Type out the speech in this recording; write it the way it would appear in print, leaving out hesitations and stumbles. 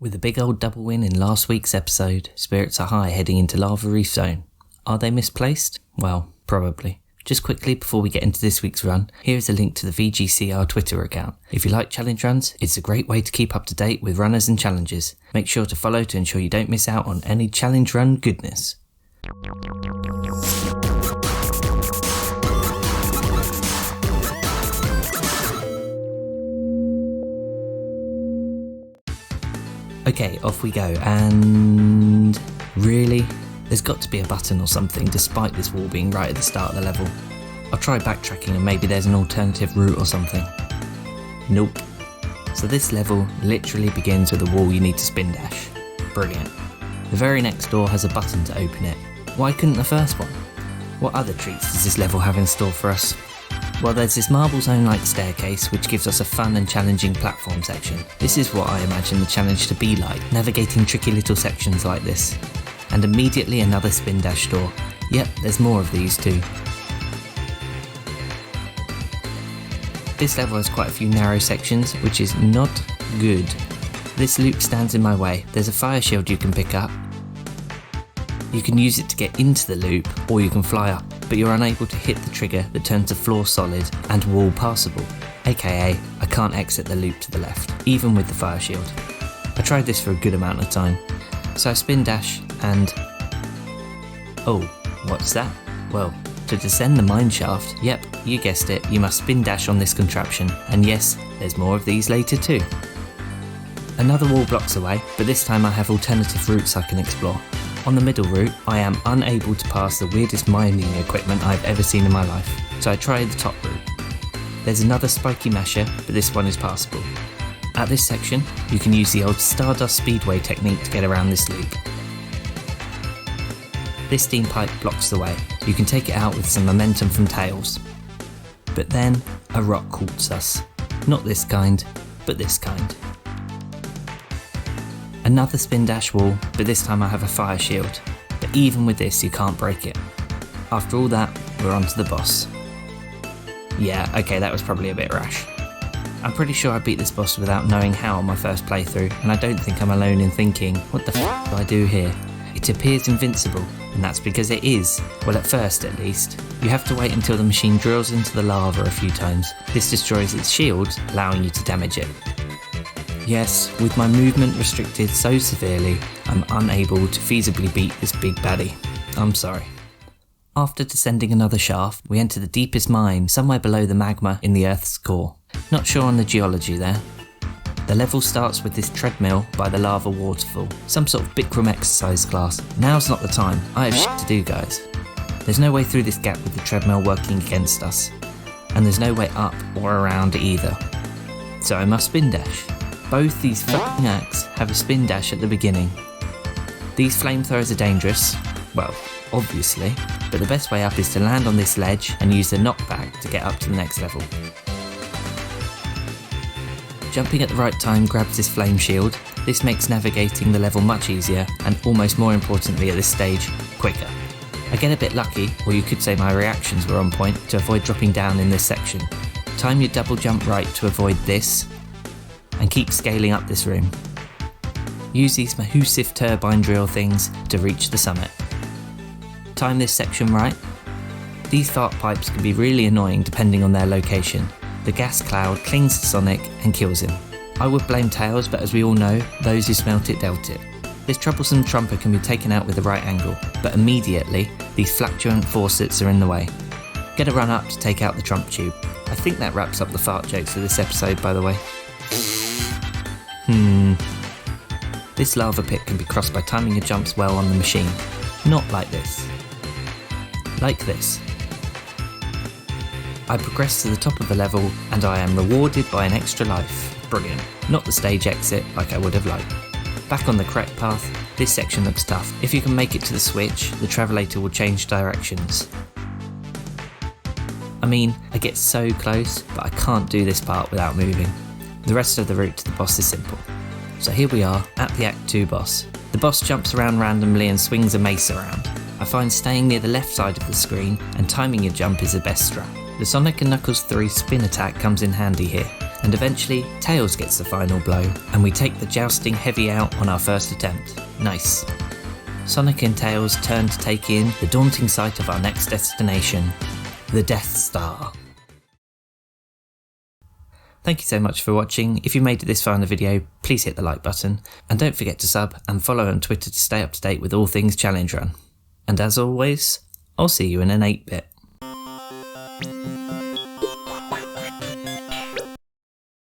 With a big old double win in last week's episode, spirits are high heading into Lava Reef Zone. Are they misplaced? Well, probably. Just quickly before we get into this week's run, here is a link to the VGCR Twitter account. If you like challenge runs, it's a great way to keep up to date with runners and challenges. Make sure to follow to ensure you don't miss out on any challenge run goodness. Okay, off we go, and really? There's got to be a button or something despite this wall being right at the start of the level. I'll try backtracking and maybe there's an alternative route or something. Nope. So this level literally begins with a wall you need to spin dash. Brilliant. The very next door has a button to open it. Why couldn't the first one? What other treats does this level have in store for us? Well, there's this marble zone-like staircase which gives us a fun and challenging platform section. This is what I imagine the challenge to be like, navigating tricky little sections like this. And immediately another spin dash door. Yep, there's more of these too. This level has quite a few narrow sections, which is not good. This loop stands in my way. There's a fire shield you can pick up. You can use it to get into the loop, or you can fly up, but you're unable to hit the trigger that turns the floor solid and wall passable. AKA, I can't exit the loop to the left, even with the fire shield. I tried this for a good amount of time. So I spin dash and... Oh, what's that? Well, to descend the mine shaft, yep, you guessed it, you must spin dash on this contraption, and yes, there's more of these later too. Another wall blocks away, but this time I have alternative routes I can explore. On the middle route, I am unable to pass the weirdest mining equipment I've ever seen in my life, so I try the top route. There's another spiky masher, but this one is passable. At this section, you can use the old Stardust Speedway technique to get around this loop. This steam pipe blocks the way. You can take it out with some momentum from tails. But then, a rock halts us. Not this kind, but this kind. Another spin dash wall, but this time I have a fire shield. But even with this, you can't break it. After all that, we're on to the boss. Yeah, okay, that was probably a bit rash. I'm pretty sure I beat this boss without knowing how on my first playthrough, and I don't think I'm alone in thinking, what the f do I do here? It appears invincible, and that's because it is. Well, at first at least. You have to wait until the machine drills into the lava a few times. This destroys its shields, allowing you to damage it. Yes, with my movement restricted so severely, I'm unable to feasibly beat this big baddie. I'm sorry. After descending another shaft, we enter the deepest mine, somewhere below the magma in the Earth's core. Not sure on the geology there. The level starts with this treadmill by the lava waterfall, some sort of Bikram exercise class. Now's not the time, I have shit to do, guys. There's no way through this gap with the treadmill working against us, and there's no way up or around either. So I must spin dash. Both these fucking acts have a spin dash at the beginning. These flamethrowers are dangerous, well, obviously, but the best way up is to land on this ledge and use the knockback to get up to the next level. Jumping at the right time grabs this flame shield. This makes navigating the level much easier and, almost more importantly at this stage, quicker. I get a bit lucky, or you could say my reactions were on point, to avoid dropping down in this section. Time your double jump right to avoid this, and keep scaling up this room. Use these Mahusif turbine drill things to reach the summit. Time this section right. These fart pipes can be really annoying depending on their location. The gas cloud clings to Sonic and kills him. I would blame Tails, but as we all know, those who smelt it dealt it. This troublesome trumper can be taken out with the right angle, but immediately, these fluctuant faucets are in the way. Get a run up to take out the trump tube. I think that wraps up the fart jokes for this episode, by the way. This lava pit can be crossed by timing your jumps well on the machine. Not like this. Like this. I progress to the top of the level and I am rewarded by an extra life. Brilliant. Not the stage exit like I would have liked. Back on the correct path, this section looks tough. If you can make it to the switch, the travelator will change directions. I mean, I get so close, but I can't do this part without moving. The rest of the route to the boss is simple. So here we are, at the Act 2 boss. The boss jumps around randomly and swings a mace around. I find staying near the left side of the screen and timing your jump is the best strat. The Sonic & Knuckles 3 spin attack comes in handy here. and eventually Tails gets the final blow, and we take the jousting heavy out on our first attempt. Nice. Sonic and Tails turn to take in the daunting sight of our next destination, the Death Star. Thank you so much for watching. If you made it this far in the video, please hit the like button, and don't forget to sub and follow on Twitter to stay up to date with all things Challenge Run. And as always, I'll see you in an 8-bit.